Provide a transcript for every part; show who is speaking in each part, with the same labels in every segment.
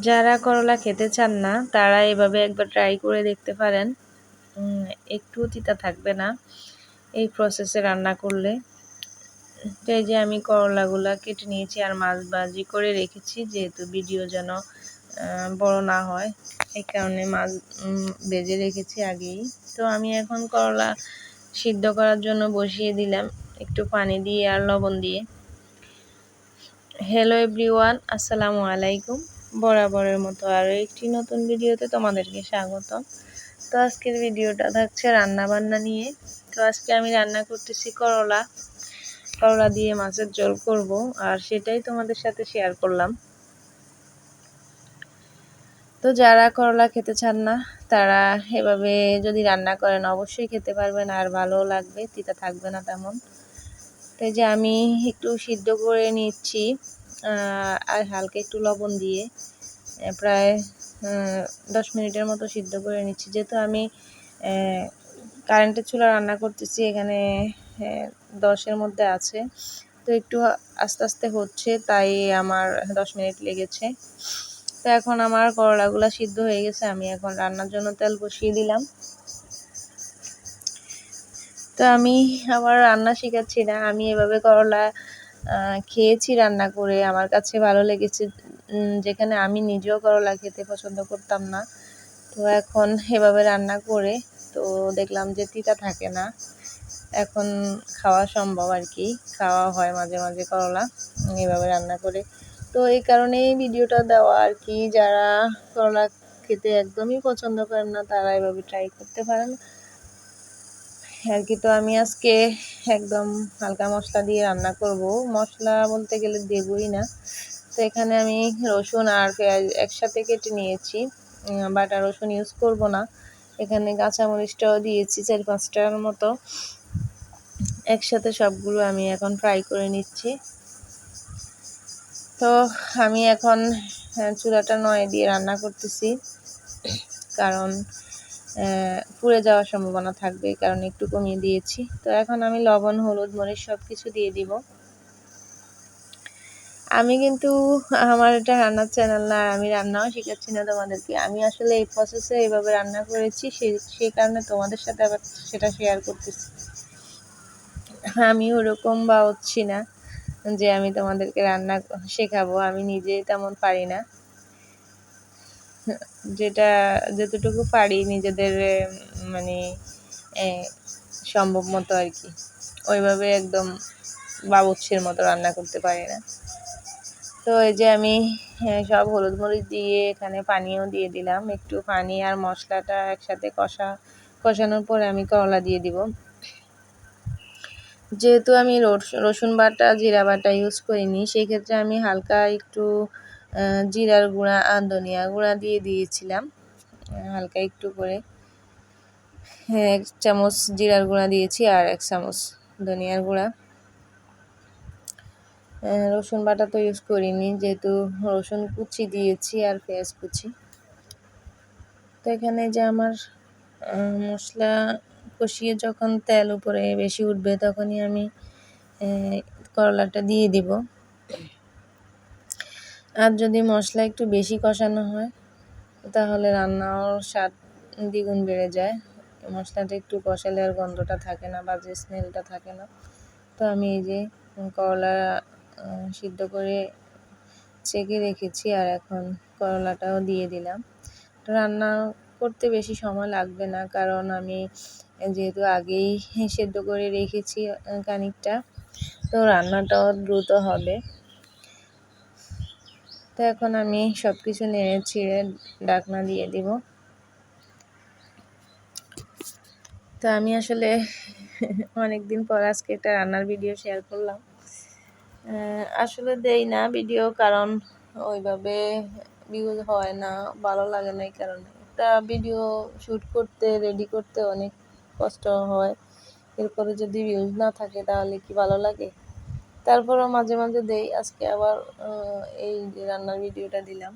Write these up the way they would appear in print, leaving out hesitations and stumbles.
Speaker 1: যারা করলা খেতে চান না তারা এভাবে একবার ট্রাই করে দেখতে পারেন। একটু তিতা থাকবে না এই প্রসেসে রান্না করলে। তো এই যে আমি করলাগুলা কেটে নিয়েছি আর মাছ ভাজি করে রেখেছি, যেহেতু ভিডিও যেন বড় না হয় এই কারণে মাছ ভেজে রেখেছি আগেই। তো আমি এখন করলা সিদ্ধ করার জন্য বসিয়ে দিলাম একটু পানি দিয়ে আর লবণ দিয়ে। হ্যালো এভরিওয়ান, আসসালামু আলাইকুম। বরাবরের মতো আরও একটি নতুন ভিডিওতে তোমাদেরকে স্বাগতম। তো আজকের ভিডিওটা থাকছে রান্না বান্না নিয়ে। তো আজকে আমি রান্না করতেছি করলা দিয়ে মাছের ঝোল করব, আর সেটাই তোমাদের সাথে শেয়ার করলাম। তো যারা করলা খেতে চান না তারা এভাবে যদি রান্না করেন অবশ্যই খেতে পারবেন, আর ভালো লাগবে, তিতা থাকবে না তেমন। তো যে আমি একটু সিদ্ধ করে নিচ্ছি আর হালকা একটু লবণ দিয়ে প্রায় 10 মিনিটের মতো সিদ্ধ করে নিচ্ছি। যেহেতু আমি কারেন্টের চুলা রান্না করতেছি, এখানে 10-এর মধ্যে আছে, তো একটু আস্তে আস্তে হচ্ছে, তাই আমার 10 মিনিট লেগেছে। তো এখন আমার করলাগুলো সিদ্ধ হয়ে গেছে, আমি এখন রান্নার জন্য তেল বসিয়ে দিলাম। তো আমি আমার রান্না শেখাচ্ছি না, আমি এভাবে করলা খেয়েছি রান্না করে, আমার কাছে ভালো লেগেছে, যেখানে আমি নিজেও করলা খেতে পছন্দ করতাম না। তো এখন এভাবে রান্না করে তো দেখলাম যে তিতা থাকে না, এখন খাওয়া সম্ভব আর কি, খাওয়া হয় মাঝে মাঝে করলা এভাবে রান্না করে। তো এই কারণেই ভিডিওটা দেওয়া আর কি, যারা করলা খেতে একদমই পছন্দ করেন না তারা এভাবে ট্রাই করতে পারেন আর কি। তো আমি আজকে একদম হালকা মশলা দিয়ে রান্না করব, মশলা বলতে গেলে দেবই না। তো এখানে আমি রসুন আর পেঁয়াজ একসাথে কেটে নিয়েছি, বাটা রসুন ইউজ করব না। এখানে কাঁচামরিচটাও দিয়েছি 4-5টার মতো, একসাথে সবগুলো আমি এখন ফ্রাই করে নিচ্ছি। তো আমি এখন চুলাটা 9 দিয়ে রান্না করতেছি, কারণ পুড়ে যাওয়ার সম্ভাবনা থাকবে, এই কারণে একটু কমিয়ে দিয়েছি। তো এখন আমি লবণ, হলুদ, মরিচ সব কিছু দিয়ে দিব। আমি কিন্তু আমার এটা রান্নার চ্যানেল না, আমি রান্নাও শেখাচ্ছি না তোমাদেরকে, আমি আসলে এই প্রসেসে এইভাবে রান্না করেছি, সেই কারণে তোমাদের সাথে আবার সেটা শেয়ার করতেছি। আমি ওরকম বা হচ্ছি না যে আমি তোমাদেরকে রান্না শেখাবো, আমি নিজে তেমন পারি না, যতটুকু পারি নিজেদের মানে সম্ভব মতো আর কি, ওইভাবে একদম বাবুর্চির মতো রান্না করতে পারি না। তো এই যে আমি সব হলুদ মরিচ দিয়ে এখানে পানিও দিয়ে দিলাম, একটু পানি আর মশলাটা একসাথে কষানোর পরে আমি করলা দিয়ে দিব। যেহেতু আমি রসুন বাটা, জিরা বাটা ইউজ করিনি, সেই ক্ষেত্রে আমি হালকা একটু জিরার গুঁড়া আর ধনিয়া গুঁড়া দিয়ে দিয়েছিলাম, হালকা একটু করে 1 চামচ জিরার গুঁড়া দিয়েছি আর 1 চামচ ধনিয়ার গুঁড়া। রসুন বাটা তো ইউজ করিনি, যেহেতু রসুন কুচি দিয়েছি আর পেঁয়াজ কুচি। তো এখানে যে আমার মশলা কষিয়ে যখন তেল উপরে বেশি উঠবে তখনই আমি করলাটা দিয়ে দিব। আর যদি মশলা একটু বেশি কষানো হয় তাহলে রান্নার স্বাদ দ্বিগুণ বেড়ে যায়, মশলাটা একটু কষালে আর গন্ধটা থাকে না, বাজে স্মেলটা থাকে না। তো আমি এই যে করলা সিদ্ধ করে ছেঁকে রেখেছি আর এখন করলাটাও দিয়ে দিলাম। তো রান্না করতে বেশি সময় লাগবে না, কারণ আমি যেহেতু আগেই সেদ্ধ করে রেখেছি খানিকটা, তো রান্নাটাও দ্রুত হবে। তো এখন আমি সব কিছু নেড়ে ছিঁড়ে ঢাকনা দিয়ে দিব। তো আমি আসলে অনেকদিন পর আজকে একটা রান্নার ভিডিও শেয়ার করলাম। আসলে দেই না ভিডিও, কারণ ওইভাবে ভিউজ হয় না, ভালো লাগে না, এই কারণে। একটা ভিডিও শ্যুট করতে, রেডি করতে অনেক কষ্ট হয়, এরপরে যদি ভিউজ না থাকে তাহলে কি ভালো লাগে। তারপরও মাঝে মাঝে দেই, আজকে আবার এই যে রান্নার ভিডিওটা দিলাম।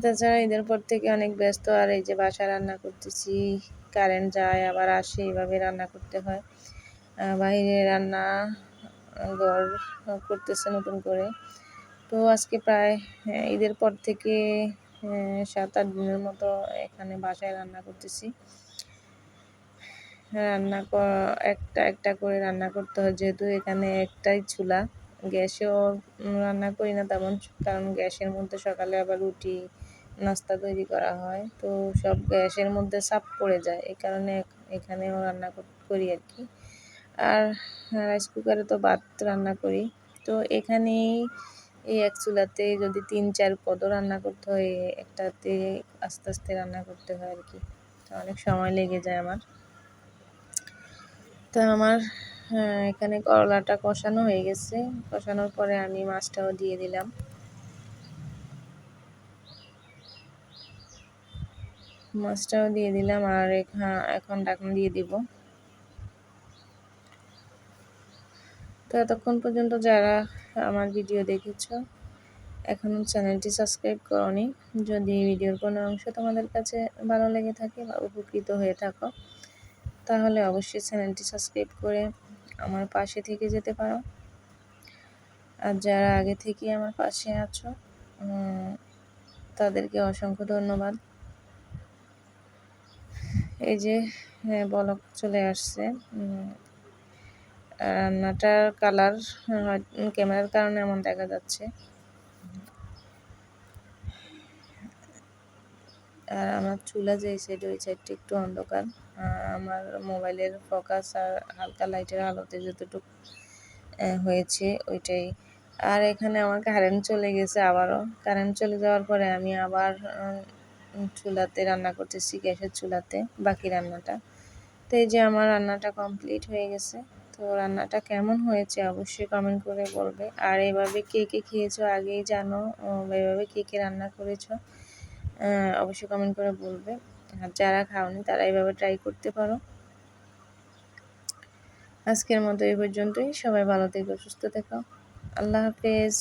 Speaker 1: তাছাড়া ঈদের পর থেকে অনেক ব্যস্ত, আর এই যে বাসা রান্না করতেছি, কারেন্ট যায় আবার আসে, এইভাবে রান্না করতে হয়। বাইরে রান্না ঘর করতেছে নতুন করে, তো আজকে প্রায় ঈদের পর থেকে 7-8 দিনের মতো এখানে বাসায় রান্না করতেছি। একটা একটা করে রান্না করতে হয়, যেহেতু এখানে একটাই চুলা। গ্যাসেও রান্না করি না তেমন, কারণ গ্যাসের মধ্যে সকালে আবার রুটি নাস্তা তৈরি করা হয়, তো সব গ্যাসের মধ্যে চাপ পড়ে যায়, এই কারণে এখানেও রান্না করি আর কি। আর রাইস কুকারে তো ভাত রান্না করি। তো এখানেই এই এক চুলাতে যদি 3-4 পদও রান্না করতে হয়, একটাতে আস্তে আস্তে রান্না করতে হয় আর কি, তো অনেক সময় লেগে যায় আমার। তো আমার এখানে করলাটা কষানো হয়ে গেছে। কষানোর পরে আমি মাছটাও দিয়ে দিলাম। আর এখন ঢাকনা দিয়ে দিব। তো এতক্ষণ পর্যন্ত যারা আমার ভিডিও দেখেছো, এখনও চ্যানেলটি সাবস্ক্রাইব করোনি, যদি ভিডিওর কোনো অংশ তোমাদের কাছে ভালো লেগে থাকে বা উপকৃত হয়ে থাকো, তাহলে অবশ্যই চ্যানেলটি সাবস্ক্রাইব করে আমার পাশে থেকে যেতে পারো। আর যারা আগে থেকে আমার পাশে আছো, তাদেরকে অসংখ্য ধন্যবাদ। এই যে বলক চলে আসছে। রান্নাটার কালার ক্যামেরার কারণে এমন দেখা যাচ্ছে। আর আমার চুলা যে সাইড, ওই সাইডটা একটু অন্ধকার। আমার মোবাইলের ফোকাস আর হালকা লাইটের আলোতে যতটুকু হয়েছে ওইটাই। আর এখানে আমার কারেন্ট চলে গেছে, আবারও কারেন্ট চলে যাওয়ার পরে আমি আবার চুলাতে রান্না করতেছি, গ্যাসের চুলাতে বাকি রান্নাটা। তো এই যে আমার রান্নাটা কমপ্লিট হয়ে গেছে। তো রান্নাটা কেমন হয়েছে অবশ্যই কমেন্ট করে বলবে। আর এভাবে কে কে খেয়েছো আগেই জানো, এভাবে কে কে রান্না করেছো অবশ্যই কমেন্ট করে বলবে। আর যারা খাওনি তারা এইভাবে ট্রাই করতে পারো। আজকের মতো এই পর্যন্তই। সবাই ভালো থেকো, সুস্থ থেকো। আল্লাহ হাফেজ।